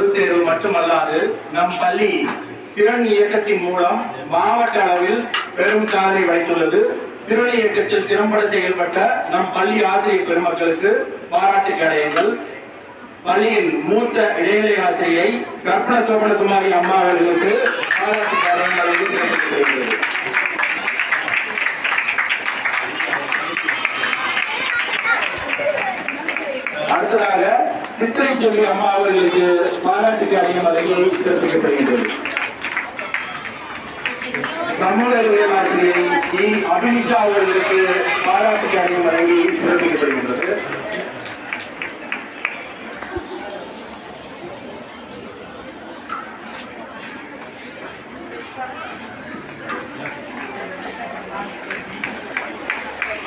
பொதுத் தேர்வு மட்டுமல்லாது நம் பள்ளி திறன் இயக்கத்தின் மூலம் மாவட்ட அளவில் பெரும் சாதனை வைத்துள்ளது. திறன் இயக்கத்தில் திறம்பட செயல்பட்ட நம் பள்ளி ஆசிரியர் பெருமக்களுக்கு பாராட்டு கடையங்கள். பள்ளியின் மூத்த இடைநிலை ஆசிரியை கற்பன சோபனகுமாரி அம்மா அவர்களுக்கு பாராட்டு கடையம் வழங்கி சிறப்பிக்கப்படுகிறது. அடுத்ததாக சித்திரை செல்வி அம்மா அவர்களுக்கு பாராட்டு கடையம் வழங்கி சிறப்பிக்கப்படுகிறது. சமூக அறிவியல் ஆசிரியை இ அபினிஷா அவர்களுக்கு பாராட்டு கடையம் வழங்கி சிறப்பிக்கப்படுகின்றது.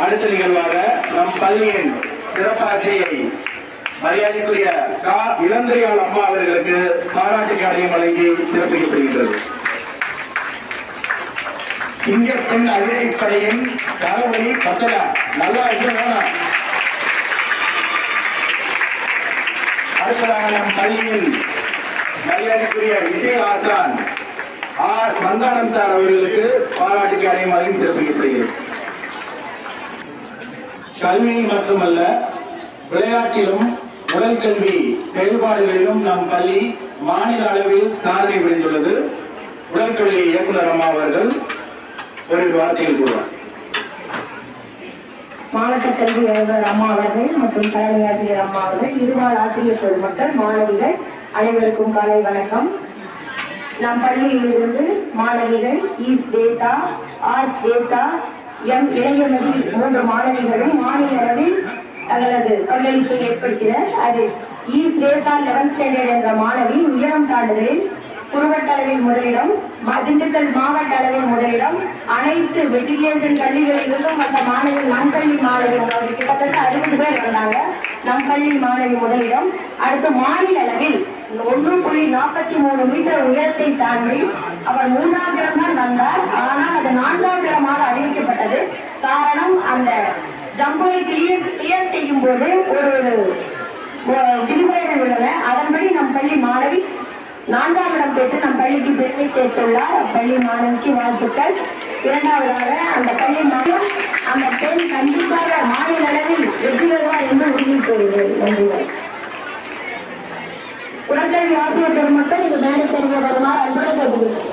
அடுத்த நிகழ்வாக நம் பள்ளியின் சிறப்பாசிரியை மரியாதைக்குரிய கா இளந்திரையாள் அம்மா அவர்களுக்கு பாராட்டு கடையம் வழங்கி சிறப்பிக்கப்படுகின்றது. சிங்கப்பெண் அதிரடிப்படையின் தளபதி பத்தலா நல்லா வேணும். அடுத்ததாக நம் பள்ளியின் மரியாதைக்குரிய இசை ஆசான் ஆர் மந்தானம் சார் அவர்களுக்கு பாராட்டு கடையம் வழங்கி சிறப்பிக்கப்படுகிறது. கல்வியில் மட்டுமல்ல விளையாட்டிலும் உடற்கல்வி செயல்பாடுகளிலும் நம் பள்ளி மாநில அளவில் சாதனை புரிந்துள்ளது. உடற்கல்வி இயக்குனர் அம்மா அவர்கள் ஒரு வார்த்தையில் கூறுவார். மாவட்ட கல்வி அலுவலர் அம்மா அவர்கள் மற்றும் தலைமை ஆசிரியர் அம்மா அவர்கள், இருபால் ஆசிரியர் பெருமக்கள், மாணவிகள் அனைவருக்கும் காலை வணக்கம். நம் பள்ளியில் இருந்து மாணவிகள் இ ஸ்வேதா, ஆர் ஸ்வேதா, எம் இளையமதி 3 மாணவிகளும் மாநில அளவில் தங்களது பங்களிப்பை ஏற்படுத்தினர். அது இ ஸ்வேதா 11th ஸ்டாண்டர்ட் என்ற மாணவி உயரம் தாண்டுதலில் குறுவட்ட அளவில் முதலிடம், திண்டுக்கல் மாவட்ட அளவில் முதலிடம், அனைத்து மெட்ரிகுலேஷன் கல்விகளிலும் மற்ற மாணவி நம் பள்ளி மாணவிகள் கிட்டத்தட்ட 60 பேர் இருந்தாங்க. நம் பள்ளி மாணவி முதலிடம். அடுத்து மாநில அளவில் 1.43 மீட்டர் உயரத்தை தாண்டி அவர் 3ஆம் இடம் தான் வந்தார். ஆனால் அது 4ஆம் இடமாக அறிவிக்கப்பட்டது. காரணம், அந்த ஜம்பை கிளியர் செய்யும் போது ஒரு விதிமுறைகள் உள்ளன. அதன்படி நம் பள்ளி மாணவி 4ஆம் இடம் பெற்று நம் பள்ளிக்கு பெருமை சேர்த்துள்ளார். அப்பள்ளி மாணவிக்கு வாழ்த்துக்கள். இரண்டாவதாக அந்த பள்ளி மாணவன் அந்த பெண் கண்டிப்பாக மாநில அளவில் வெற்றி பெறுவார் என்று உறுதி கூறுகிறது. நன்றிகள். உடற்கல்வி ஆசிரியர் பெருமக்கள் இது மேலே தெரிய வருமாறு அன்புடன் கேட்டுக்கொள்கிறேன்.